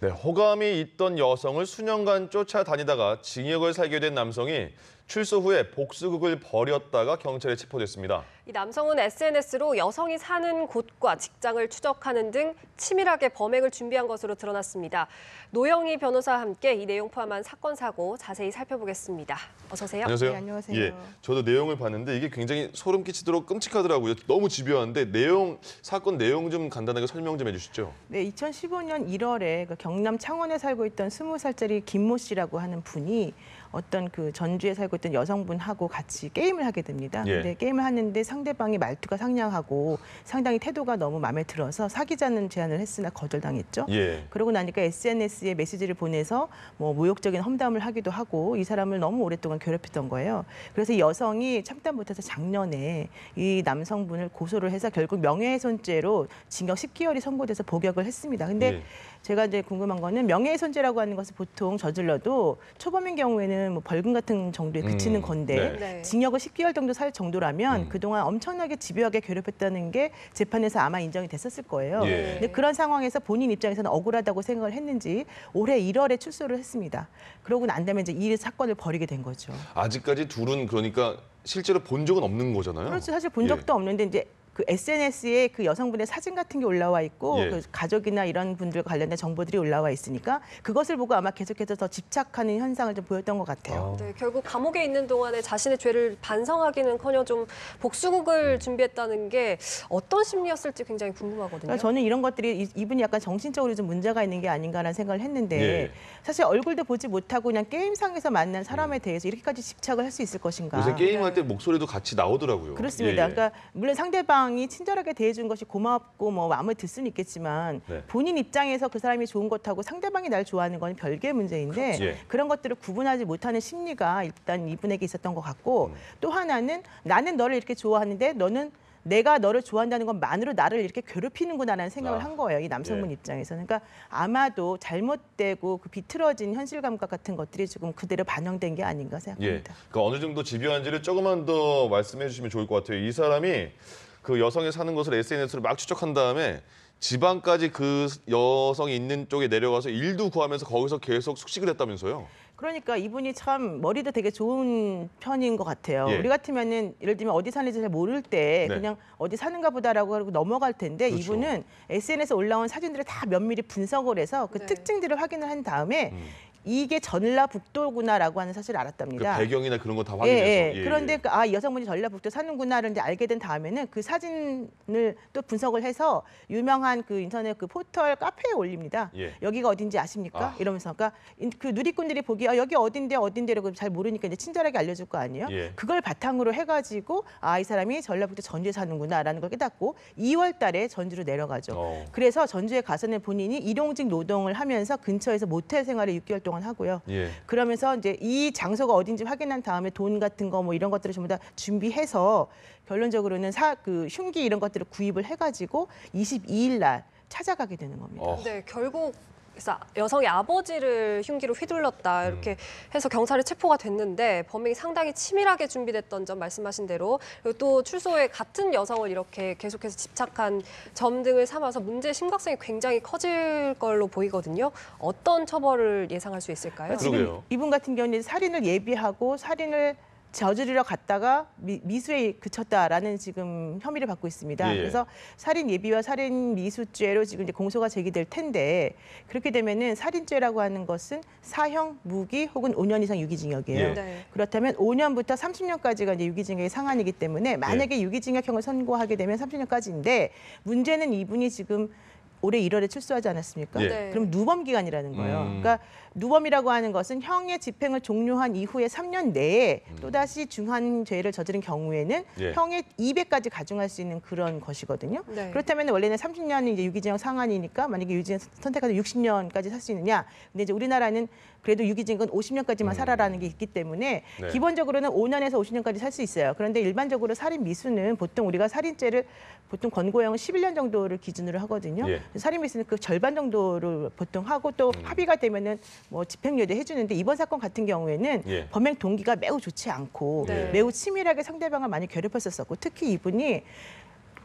네, 호감이 있던 여성을 수년간 쫓아다니다가 징역을 살게 된 남성이 출소 후에 복수극을 벌였다가 경찰에 체포됐습니다. 이 남성은 SNS로 여성이 사는 곳과 직장을 추적하는 등 치밀하게 범행을 준비한 것으로 드러났습니다. 노영희 변호사와 함께 이 내용 포함한 사건 사고 자세히 살펴보겠습니다. 어서 오세요. 안녕하세요. 네, 안녕하세요. 예, 저도 내용을 봤는데 이게 굉장히 소름 끼치도록 끔찍하더라고요. 너무 집요한데 사건 내용 좀 간단하게 설명 좀 해주시죠. 네, 2015년 1월에 그 경남 창원에 살고 있던 20살짜리 김모 씨라고 하는 분이 어떤 그 전주에 살고 있던 여성분하고 같이 게임을 하게 됩니다. 예. 근데 게임을 하는데 상대방이 말투가 상냥하고 상당히 태도가 너무 마음에 들어서 사귀자는 제안을 했으나 거절당했죠. 예. 그러고 나니까 SNS에 메시지를 보내서 뭐 모욕적인 험담을 하기도 하고 이 사람을 너무 오랫동안 괴롭혔던 거예요. 그래서 이 여성이 참다 못해서 작년에 이 남성분을 고소를 해서 결국 명예훼손죄로 징역 10개월이 선고돼서 복역을 했습니다. 근데 예. 제가 이제 궁금한 거는 명예훼손죄라고 하는 것을 보통 저질러도 초범인 경우에는 뭐 벌금 같은 정도에 그치는 건데 네. 징역을 10개월 정도 살 정도라면 그동안 엄청나게 집요하게 괴롭혔다는 게 재판에서 아마 인정이 됐었을 거예요. 예. 근데 그런 상황에서 본인 입장에서는 억울하다고 생각을 했는지 올해 1월에 출소를 했습니다. 그러고 난 다음에 이제 이 사건을 벌이게 된 거죠. 아직까지 둘은 그러니까 실제로 본 적은 없는 거잖아요. 그렇죠. 사실 본 적도 없는데 이제 그 SNS에 그 여성분의 사진 같은 게 올라와 있고 예. 그 가족이나 이런 분들과 관련된 정보들이 올라와 있으니까 그것을 보고 아마 계속해서 더 집착하는 현상을 좀 보였던 것 같아요. 네, 결국 감옥에 있는 동안에 자신의 죄를 반성하기는커녕 좀 복수극을 준비했다는 게 어떤 심리였을지 굉장히 궁금하거든요. 그러니까 저는 이런 것들이 이분이 약간 정신적으로 좀 문제가 있는 게 아닌가라는 생각을 했는데 예. 사실 얼굴도 보지 못하고 그냥 게임상에서 만난 사람에 대해서 이렇게까지 집착을 할 수 있을 것인가. 요새 게임할 때 목소리도 같이 나오더라고요. 그렇습니다. 예, 예. 그러니까 물론 상대방이 친절하게 대해준 것이 고맙고 뭐 마음에 들 수는 있겠지만 네. 본인 입장에서 그 사람이 좋은 것하고 상대방이 날 좋아하는 건 별개의 문제인데 그렇죠. 예. 그런 것들을 구분하지 못하는 심리가 일단 이분에게 있었던 것 같고 또 하나는 나는 너를 이렇게 좋아하는데 너는 내가 너를 좋아한다는 것만으로 나를 이렇게 괴롭히는구나라는 생각을 한 거예요. 이 남성분 예. 입장에서는. 그러니까 아마도 잘못되고 그 비틀어진 현실 감각 같은 것들이 지금 그대로 반영된 게 아닌가 예. 생각합니다. 그러니까 어느 정도 집요한지를 조금만 더 말씀해 주시면 좋을 것 같아요. 이 사람이 그 여성이 사는 곳을 SNS로 막 추적한 다음에 지방까지 그 여성이 있는 쪽에 내려가서 일도 구하면서 거기서 계속 숙식을 했다면서요. 그러니까 이분이 참 머리도 되게 좋은 편인 것 같아요. 예. 우리 같으면은 예를 들면 어디 사는지 잘 모를 때 네. 그냥 어디 사는가 보다라고 하고 넘어갈 텐데 그렇죠. 이분은 SNS에 올라온 사진들을 다 면밀히 분석을 해서 그 네. 특징들을 확인을 한 다음에 이게 전라북도구나라고 하는 사실을 그 알았답니다. 배경이나 그런 거 다 예, 확인해서. 예. 예, 그런데 예. 그, 이 여성분이 전라북도 사는구나를 이제 알게 된 다음에는 그 사진을 또 분석을 해서 유명한 그 인터넷 그 포털 카페에 올립니다. 예. 여기가 어딘지 아십니까? 아. 이러면서 그러니까 그 누리꾼들이 보기에 여기 어딘데라고 잘 모르니까 이제 친절하게 알려줄 거 아니에요. 예. 그걸 바탕으로 해가지고 이 사람이 전라북도 전주에 사는구나라는 걸 깨닫고 2월달에 전주로 내려가죠. 그래서 전주에 가서는 본인이 일용직 노동을 하면서 근처에서 모텔 생활을 6개월 동안 하고요. 예. 그러면서 이제 이 장소가 어딘지 확인한 다음에 돈 같은 거 뭐 이런 것들을 전부 다 준비해서 결론적으로는 그 흉기 이런 것들을 구입을 해가지고 22일 날 찾아가게 되는 겁니다. 네, 결국 그래서 여성의 아버지를 흉기로 휘둘렀다 이렇게 해서 경찰에 체포가 됐는데 범행이 상당히 치밀하게 준비됐던 점 말씀하신 대로 그리고 또 출소에 같은 여성을 이렇게 계속해서 집착한 점 등을 삼아서 문제의 심각성이 굉장히 커질 걸로 보이거든요. 어떤 처벌을 예상할 수 있을까요? 그러게요. 이분 같은 경우는 살인을 예비하고 살인을 저지르러 갔다가 미수에 그쳤다라는 지금 혐의를 받고 있습니다. 예. 그래서 살인 예비와 살인 미수죄로 지금 이제 공소가 제기될 텐데 그렇게 되면은 살인죄라고 하는 것은 사형, 무기 혹은 5년 이상 유기징역이에요. 예. 네. 그렇다면 5년부터 30년까지가 이제 유기징역의 상한이기 때문에 만약에 유기징역형을 선고하게 되면 30년까지인데 문제는 이분이 지금 올해 1월에 출소하지 않았습니까? 예. 네. 그럼 누범 기간이라는 거예요. 그러니까 누범이라고 하는 것은 형의 집행을 종료한 이후에 3년 내에 또다시 중한 죄를 저지른 경우에는 예. 형의 200까지 가중할 수 있는 그런 것이거든요. 네. 그렇다면 원래는 30년이 이제 유기징역 상한이니까 만약에 유기징역 선택해서 60년까지 살 수 있느냐? 근데 이제 우리나라는 그래도 유기징역은 50년까지만 살아라는 게 있기 때문에 네. 기본적으로는 5년에서 50년까지 살 수 있어요. 그런데 일반적으로 살인 미수는 보통 우리가 살인죄를 보통 권고형은 11년 정도를 기준으로 하거든요. 예. 살인 미수는 그 절반 정도를 보통 하고 또 합의가 되면은 뭐 집행유예도 해주는데 이번 사건 같은 경우에는 예. 범행 동기가 매우 좋지 않고 네. 매우 치밀하게 상대방을 많이 괴롭혔었고 특히 이분이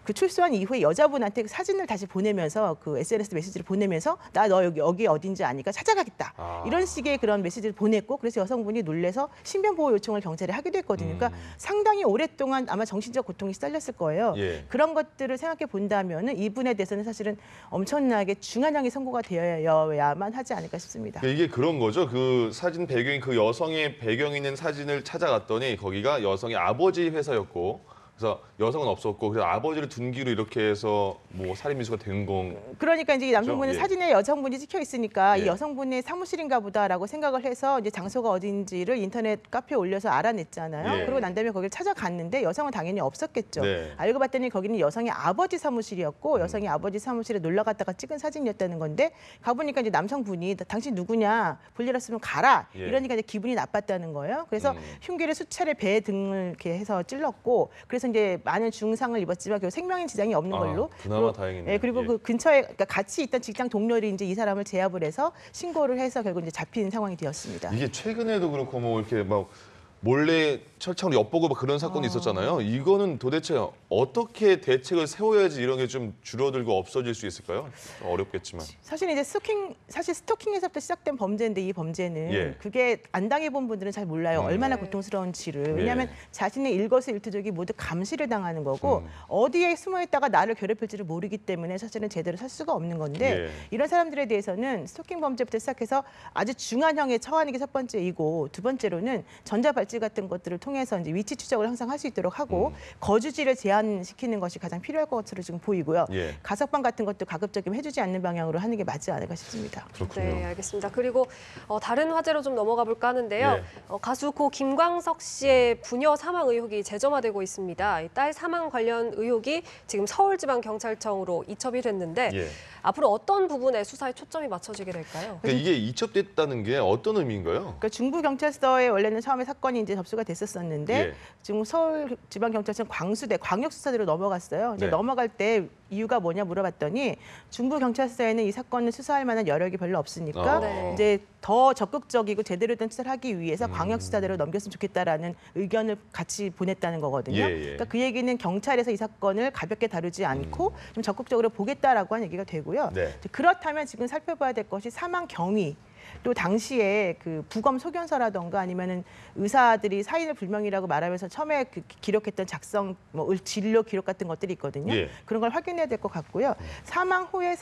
그 출소한 이후에 여자분한테 그 사진을 다시 보내면서 그 SNS 메시지를 보내면서 나 너 여기 어딘지 아니까 찾아가겠다. 이런 식의 그런 메시지를 보냈고 그래서 여성분이 놀래서 신변 보호 요청을 경찰에 하기도 했거든요. 그러니까 상당히 오랫동안 아마 정신적 고통이 시달렸을 거예요. 예. 그런 것들을 생각해 본다면은 이분에 대해서는 사실은 엄청나게 중한형이 선고가 되어야만 하지 않을까 싶습니다. 이게 그런 거죠. 그 사진 배경이 그 여성의 배경이 있는 사진을 찾아갔더니 거기가 여성의 아버지 회사였고 그래서 여성은 없었고 그래서 아버지를 둔기로 이렇게 해서 뭐 살인 미수가 된 건. 그러니까 이제 이 남성분은 예. 사진에 여성분이 찍혀 있으니까 예. 이 여성분의 사무실인가 보다라고 생각을 해서 이제 장소가 어딘지를 인터넷 카페에 올려서 알아냈잖아요. 예. 그리고 난 다음에 거기를 찾아갔는데 여성은 당연히 없었겠죠. 네. 알고 봤더니 거기는 여성의 아버지 사무실이었고 여성의 아버지 사무실에 놀러 갔다가 찍은 사진이었다는 건데 가보니까 이제 남성분이 당신 누구냐 볼 일 없으면 가라 예. 이러니까 이제 기분이 나빴다는 거예요. 그래서 흉기를 수차례 배 등을 이렇게 해서 찔렀고 그래서 이제 많은 중상을 입었지만 결국 생명에 지장이 없는 걸로. 그나마 그리고, 다행이네요. 예, 그리고 예. 그 근처에 그러니까 같이 있던 직장 동료들이 이제 이 사람을 제압을 해서 신고를 해서 결국 이제 잡힌 상황이 되었습니다. 이게 최근에도 그렇고 뭐 이렇게 막 몰래 철창으로 엿보고 막 그런 사건이 있었잖아요. 이거는 도대체 어떻게 대책을 세워야지 이런 게 좀 줄어들고 없어질 수 있을까요? 어렵겠지만. 사실 이제 스토킹에서부터 시작된 범죄인데 이 범죄는 예. 그게 안 당해본 분들은 잘 몰라요. 얼마나 네. 고통스러운지를. 왜냐하면 자신의 일거수일투족이 모두 감시를 당하는 거고 음. 어디에 숨어 있다가 나를 괴롭힐지를 모르기 때문에 사실은 제대로 살 수가 없는 건데 예. 이런 사람들에 대해서는 스토킹 범죄부터 시작해서 아주 중한형에 처하는 게 첫 번째이고 두 번째로는 전자발찌 같은 것들을 통해서 이제 위치 추적을 항상 할 수 있도록 하고 거주지를 제한시키는 것이 가장 필요할 것으로 지금 보이고요. 예. 가석방 같은 것도 가급적이면 해주지 않는 방향으로 하는 게 맞지 않을까 싶습니다. 그렇군요. 네, 알겠습니다. 그리고 다른 화제로 좀 넘어가 볼까 하는데요. 예. 가수 고 김광석 씨의 부녀 사망 의혹이 재점화되고 있습니다. 이 딸 사망 관련 의혹이 지금 서울지방경찰청으로 이첩이 됐는데 예. 앞으로 어떤 부분에 수사에 초점이 맞춰지게 될까요? 그러니까 이게 이첩됐다는 게 어떤 의미인가요? 그러니까 중부경찰서에 원래는 처음에 사건이 이제 접수가 됐었었는데 예. 지금 서울지방경찰청 광수대 광역수사대로 넘어갔어요. 이제 네. 넘어갈 때 이유가 뭐냐 물어봤더니 중부경찰서에는 이 사건을 수사할 만한 여력이 별로 없으니까 네. 이제 더 적극적이고 제대로 된 수사를 하기 위해서 광역수사대로 넘겼으면 좋겠다라는 의견을 같이 보냈다는 거거든요. 예, 예. 그러니까 그 얘기는 경찰에서 이 사건을 가볍게 다루지 않고 좀 적극적으로 보겠다라고 한 얘기가 되고요. 네. 그렇다면 지금 살펴봐야 될 것이 사망 경위. 또 당시에 그 부검 소견서라던가 아니면은 의사들이 사인을 불명이라고 말하면서 처음에 그 기록했던 작성 뭐 진료 기록 같은 것들이 있거든요. 예. 그런 걸 확인해야 될 것 같고요. 사망 후에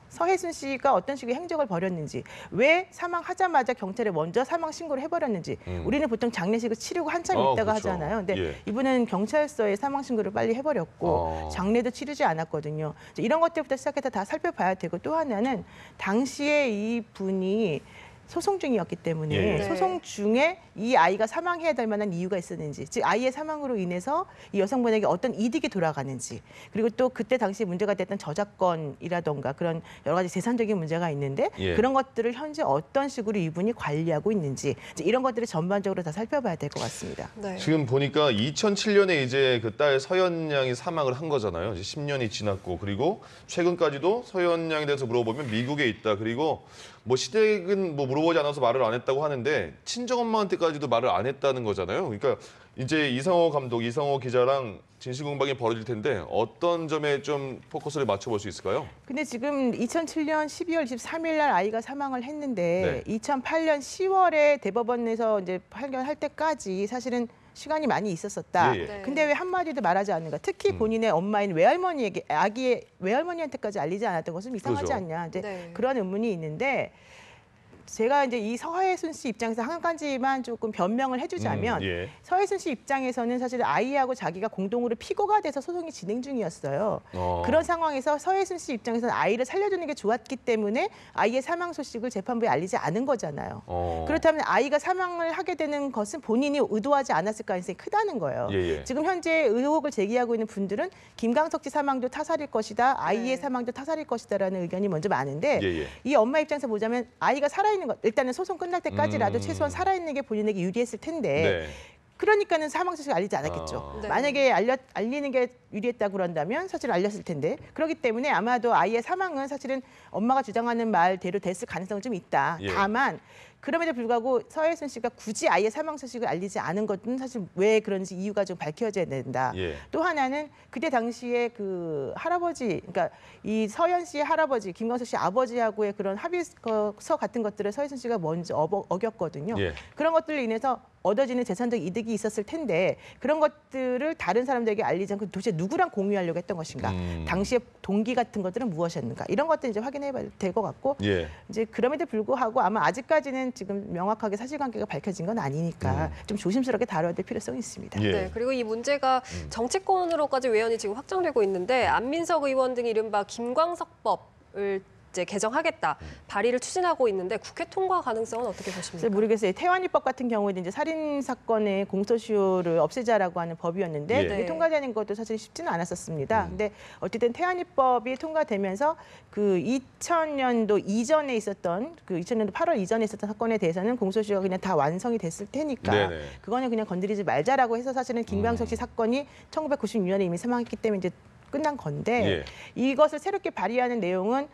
서혜순 씨가 어떤 식의 행적을 벌였는지, 왜 사망하자마자 경찰에 먼저 사망 신고를 해버렸는지. 우리는 보통 장례식을 치르고 한참 있다가 그렇죠. 하잖아요. 근데 예. 이분은 경찰서에 사망 신고를 빨리 해버렸고 장례도 치르지 않았거든요. 이런 것들부터 시작해서 다 살펴봐야 되고 또 하나는 당시에 이 분이 소송 중이었기 때문에 예. 소송 중에 이 아이가 사망해야 될 만한 이유가 있었는지, 즉 아이의 사망으로 인해서 이 여성분에게 어떤 이득이 돌아가는지, 그리고 또 그때 당시 문제가 됐던 저작권이라던가 그런 여러 가지 재산적인 문제가 있는데 예. 그런 것들을 현재 어떤 식으로 이분이 관리하고 있는지 이런 것들을 전반적으로 다 살펴봐야 될 것 같습니다. 네. 지금 보니까 2007년에 이제 그 딸 서현 양이 사망을 한 거잖아요. 이제 10년이 지났고 그리고 최근까지도 서현 양에 대해서 물어보면 미국에 있다. 그리고 뭐 시댁은 뭐 물어보지 않아서 말을 안 했다고 하는데 친정엄마한테까지도 말을 안 했다는 거잖아요. 그러니까 이제 이상호 감독, 이상호 기자랑 진실공방이 벌어질 텐데 어떤 점에 좀 포커스를 맞춰볼 수 있을까요? 근데 지금 2007년 12월 23일 날 아이가 사망을 했는데 네. 2008년 10월에 대법원에서 이제 판결할 때까지 사실은 시간이 많이 있었었다. 예, 예. 네. 근데 왜 한마디도 말하지 않는가? 특히 본인의 엄마인 외할머니에게 아기의 외할머니한테까지 알리지 않았던 것은 이상하지 그렇죠. 않냐? 이제 네. 그런 의문이 있는데 제가 이제 이 서혜순 씨 입장에서 한 가지만 조금 변명을 해주자면 예. 서혜순 씨 입장에서는 사실 아이하고 자기가 공동으로 피고가 돼서 소송이 진행 중이었어요. 그런 상황에서 서혜순 씨 입장에서는 아이를 살려주는 게 좋았기 때문에 아이의 사망 소식을 재판부에 알리지 않은 거잖아요. 그렇다면 아이가 사망을 하게 되는 것은 본인이 의도하지 않았을 가능성이 크다는 거예요. 예, 예. 지금 현재 의혹을 제기하고 있는 분들은 김광석 씨 사망도 타살일 것이다, 아이의 네. 사망도 타살일 것이다라는 의견이 먼저 많은데 예, 예. 이 엄마 입장에서 보자면 아이가 살아있는 것, 일단은 소송 끝날 때까지라도 최소한 살아있는 게 본인에게 유리했을 텐데 네. 그러니까는 사망 소식을 알리지 않았겠죠. 네. 만약에 알리는 게 유리했다고 그런다면 사실 알렸을 텐데 그렇기 때문에 아마도 아이의 사망은 사실은 엄마가 주장하는 말대로 됐을 가능성은 좀 있다. 예. 다만 그럼에도 불구하고 서혜순 씨가 굳이 아예 사망 소식을 알리지 않은 것은 사실 왜 그런지 이유가 좀 밝혀져야 된다. 예. 또 하나는 그때 당시에 그 할아버지, 그러니까 이 서현 씨의 할아버지, 김광석 씨 아버지하고의 그런 합의서 같은 것들을 서혜순 씨가 먼저 어겼거든요. 예. 그런 것들로 인해서 얻어지는 재산적 이득이 있었을 텐데 그런 것들을 다른 사람들에게 알리지 않고 도대체 누구랑 공유하려고 했던 것인가? 당시의 동기 같은 것들은 무엇이었는가? 이런 것들 이제 확인해봐야 될 것 같고 예. 이제 그럼에도 불구하고 아마 아직까지는 지금 명확하게 사실관계가 밝혀진 건 아니니까 좀 조심스럽게 다뤄야 될 필요성이 있습니다. 예. 네, 그리고 이 문제가 정치권으로까지 외연이 지금 확장되고 있는데 안민석 의원 등이 이른바 김광석법을 이제 개정하겠다 발의를 추진하고 있는데 국회 통과 가능성은 어떻게 보십니까? 잘 모르겠어요. 태완이법 같은 경우에는 이제 살인 사건의 공소시효를 없애자라고 하는 법이었는데 예. 그게 통과되는 것도 사실 쉽지는 않았었습니다. 근데 어쨌든 태완이법이 통과되면서 그 2000년도 이전에 있었던 그 2000년도 8월 이전에 있었던 사건에 대해서는 공소시효가 그냥 다 완성이 됐을 테니까 네네. 그거는 그냥 건드리지 말자라고 해서 사실은 김광석 씨 사건이 1996년에 이미 사망했기 때문에 이제 끝난 건데 이것을 새롭게 발의하는 내용은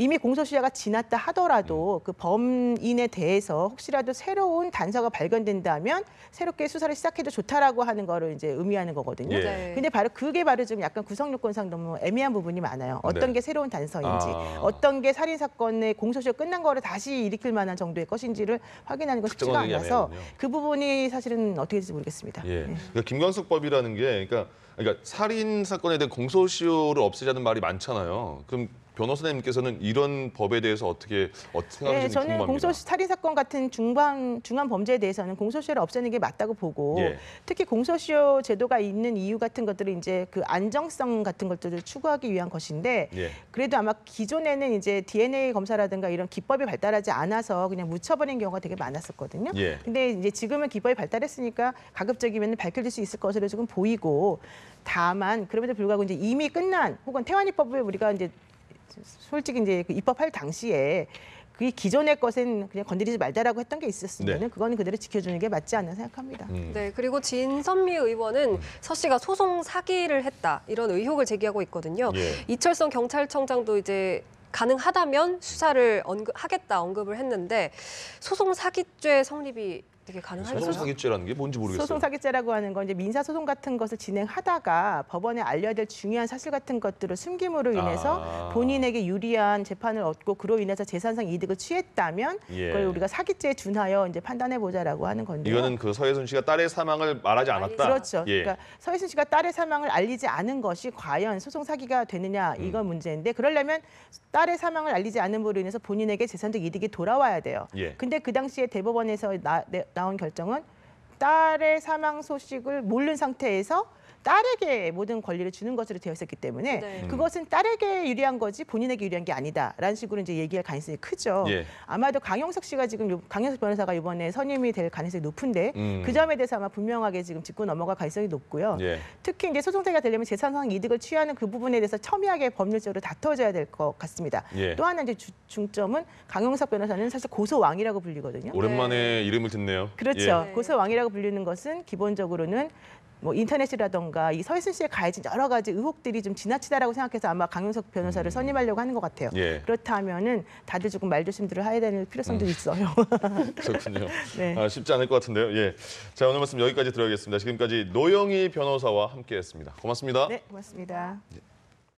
이미 공소시효가 지났다 하더라도 그 범인에 대해서 혹시라도 새로운 단서가 발견된다면 새롭게 수사를 시작해도 좋다라고 하는 거를 이제 의미하는 거거든요. 예. 네. 근데 바로 그게 바로 좀 약간 구성 요건상 너무 애매한 부분이 많아요. 어떤 네. 게 새로운 단서인지, 아. 어떤 게 살인 사건의 공소시효 끝난 거를 다시 일으킬 만한 정도의 것인지를 확인하는 것이 쉽지가 특정하기 않아서 애매하군요. 그 부분이 사실은 어떻게 될지 모르겠습니다. 예. 그러니까 김광석법이라는 게 그러니까 살인 사건에 대한 공소시효를 없애자는 말이 많잖아요. 그럼 변호사님께서는 이런 법에 대해서 어떻게 생각하시는지 네, 저는 궁금합니다. 살인 사건 같은 중한 범죄에 대해서는 공소시효를 없애는 게 맞다고 보고 예. 특히 공소시효 제도가 있는 이유 같은 것들은 이제 그 안정성 같은 것들을 추구하기 위한 것인데 예. 그래도 아마 기존에는 이제 DNA 검사라든가 이런 기법이 발달하지 않아서 그냥 묻혀버린 경우가 되게 많았었거든요. 예. 근데 이제 지금은 기법이 발달했으니까 가급적이면 밝혀질 수 있을 것으로 조금 보이고 다만 그럼에도 불구하고 이제 이미 끝난 혹은 태완이법을 우리가 이제 솔직히 이제 그 입법할 당시에 그 기존의 것은 그냥 건드리지 말자라고 했던 게 있었으면 네. 그거는 그대로 지켜주는 게 맞지 않나 생각합니다. 네, 그리고 진선미 의원은 서 씨가 소송 사기를 했다 이런 의혹을 제기하고 있거든요. 예. 이철성 경찰청장도 이제 가능하다면 수사를 하겠다 언급을 했는데 소송 사기죄 성립이 되게 가능할까요? 소송 사기죄라는 게 뭔지 모르겠어요. 소송 사기죄라고 하는 건 이제 민사 소송 같은 것을 진행하다가 법원에 알려야 될 중요한 사실 같은 것들을 숨김으로 인해서 본인에게 유리한 재판을 얻고 그로 인해서 재산상 이득을 취했다면 예. 그걸 우리가 사기죄에 준하여 이제 판단해 보자라고 하는 건데요. 이거는 그 서혜순 씨가 딸의 사망을 말하지 않았다. 그렇죠. 예. 그러니까 서혜순 씨가 딸의 사망을 알리지 않은 것이 과연 소송 사기가 되느냐 이건 문제인데 그러려면 딸의 사망을 알리지 않은 부로 인해서 본인에게 재산적 이득이 돌아와야 돼요. 예. 근데 그 당시에 대법원에서 나온 결정은 딸의 사망 소식을 모르는 상태에서 딸에게 모든 권리를 주는 것으로 되어 있었기 때문에 네. 그것은 딸에게 유리한 거지 본인에게 유리한 게 아니다라는 식으로 이제 얘기할 가능성이 크죠. 예. 아마도 강용석 씨가 지금 강용석 변호사가 이번에 선임이 될 가능성이 높은데 그 점에 대해서 아마 분명하게 지금 짚고 넘어갈 가능성이 높고요. 예. 특히 이제 소송사가 되려면 재산상 이득을 취하는 그 부분에 대해서 첨예하게 법률적으로 다퉈져야 될 것 같습니다. 예. 또 하나 이제 중점은 강용석 변호사는 사실 고소왕이라고 불리거든요. 오랜만에 이름을 듣네요. 그렇죠. 예. 고소왕이라고 불리는 것은 기본적으로는 뭐 인터넷이라던가 이 서혜순 씨에 가해진 여러 가지 의혹들이 좀 지나치다라고 생각해서 아마 강용석 변호사를 선임하려고 하는 것 같아요. 예. 그렇다면은 다들 조금 말조심들을 해야 되는 필요성도 있어요. 그렇군요. 네. 쉽지 않을 것 같은데요. 예. 자, 오늘 말씀 여기까지 들어야겠습니다. 지금까지 노영희 변호사와 함께했습니다. 고맙습니다. 네, 고맙습니다. 예.